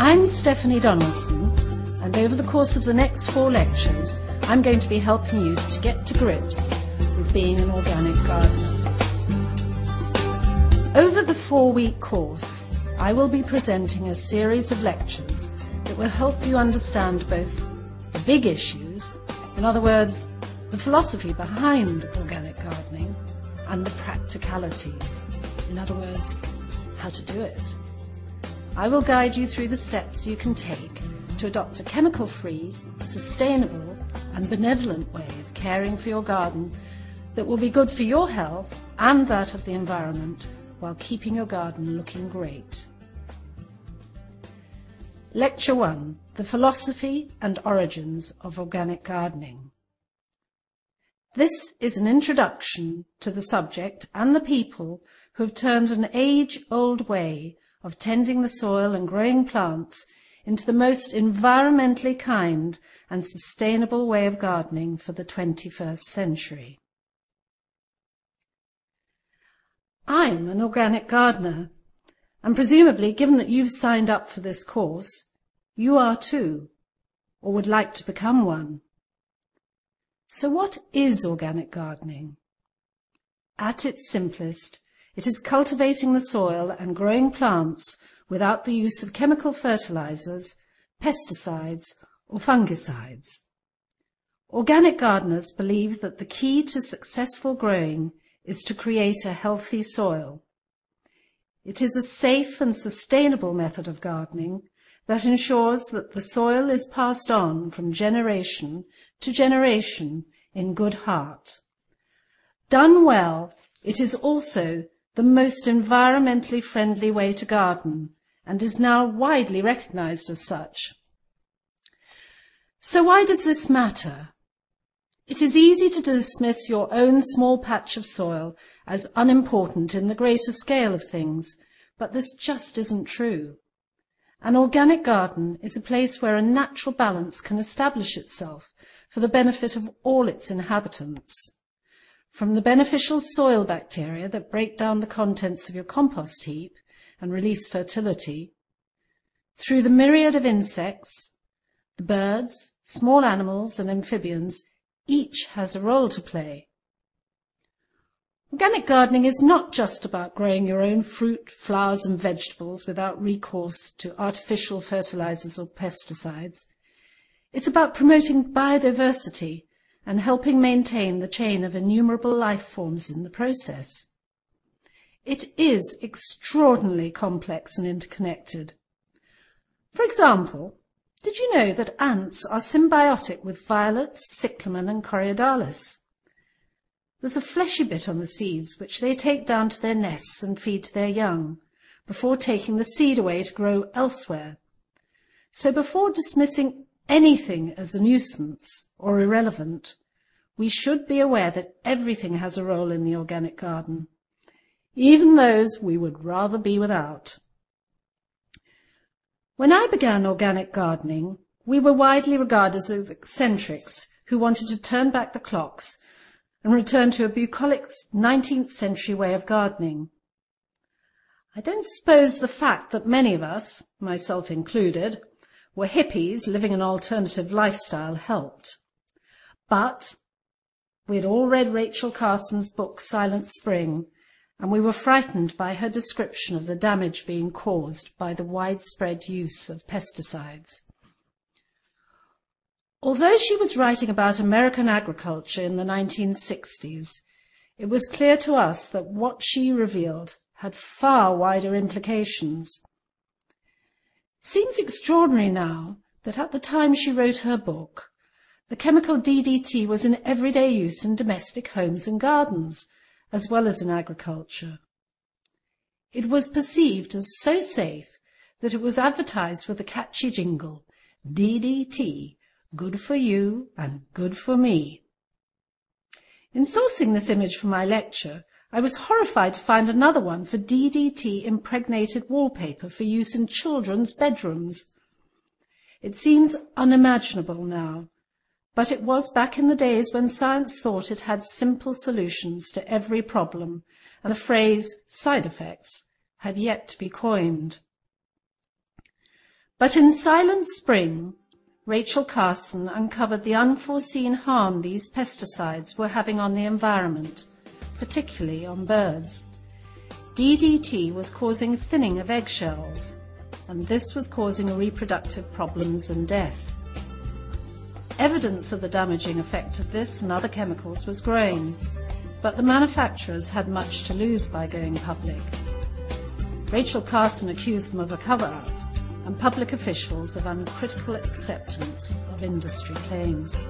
I'm Stephanie Donaldson, and over the course of the next 4 lectures, I'm going to be helping you to get to grips with being an organic gardener. Over the 4-week course, I will be presenting a series of lectures that will help you understand both the big issues, in other words, the philosophy behind organic gardening, and the practicalities, in other words, how to do it. I will guide you through the steps you can take to adopt a chemical-free, sustainable and benevolent way of caring for your garden that will be good for your health and that of the environment while keeping your garden looking great. Lecture 1, The Philosophy and Origins of Organic Gardening. This is an introduction to the subject and the people who have turned an age-old way of tending the soil and growing plants into the most environmentally kind and sustainable way of gardening for the 21st century. I'm an organic gardener, and presumably, given that you've signed up for this course, you are too, or would like to become one. So what is organic gardening? At its simplest, it is cultivating the soil and growing plants without the use of chemical fertilizers, pesticides, or fungicides. Organic gardeners believe that the key to successful growing is to create a healthy soil. It is a safe and sustainable method of gardening that ensures that the soil is passed on from generation to generation in good heart. Done well, it is also the most environmentally friendly way to garden, and is now widely recognized as such. So why does this matter? It is easy to dismiss your own small patch of soil as unimportant in the greater scale of things, but this just isn't true. An organic garden is a place where a natural balance can establish itself for the benefit of all its inhabitants. From the beneficial soil bacteria that break down the contents of your compost heap and release fertility, through the myriad of insects, the birds, small animals and amphibians, each has a role to play. Organic gardening is not just about growing your own fruit, flowers and vegetables without recourse to artificial fertilizers or pesticides. It's about promoting biodiversity and helping maintain the chain of innumerable life forms in the process. It is extraordinarily complex and interconnected. For example, did you know that ants are symbiotic with violets, cyclamen and coreodalis? There's a fleshy bit on the seeds which they take down to their nests and feed to their young, before taking the seed away to grow elsewhere. So before dismissing anything as a nuisance or irrelevant, we should be aware that everything has a role in the organic garden, even those we would rather be without. When I began organic gardening, we were widely regarded as eccentrics who wanted to turn back the clocks and return to a bucolic 19th century way of gardening. I don't suppose the fact that many of us, myself included, were hippies living an alternative lifestyle helped. But we had all read Rachel Carson's book Silent Spring, and we were frightened by her description of the damage being caused by the widespread use of pesticides. Although she was writing about American agriculture in the 1960s, it was clear to us that what she revealed had far wider implications. It seems extraordinary now that at the time she wrote her book, the chemical DDT was in everyday use in domestic homes and gardens, as well as in agriculture. It was perceived as so safe that it was advertised with a catchy jingle, DDT, good for you and good for me. In sourcing this image for my lecture, I was horrified to find another one for DDT-impregnated wallpaper for use in children's bedrooms. It seems unimaginable now, but it was back in the days when science thought it had simple solutions to every problem, and the phrase side effects had yet to be coined. But in silent spring, Rachel Carson uncovered the unforeseen harm these pesticides were having on the environment, particularly on birds. DDT was causing thinning of eggshells, and this was causing reproductive problems and death. Evidence of the damaging effect of this and other chemicals was growing, but the manufacturers had much to lose by going public. Rachel Carson accused them of a cover-up, and public officials of uncritical acceptance of industry claims.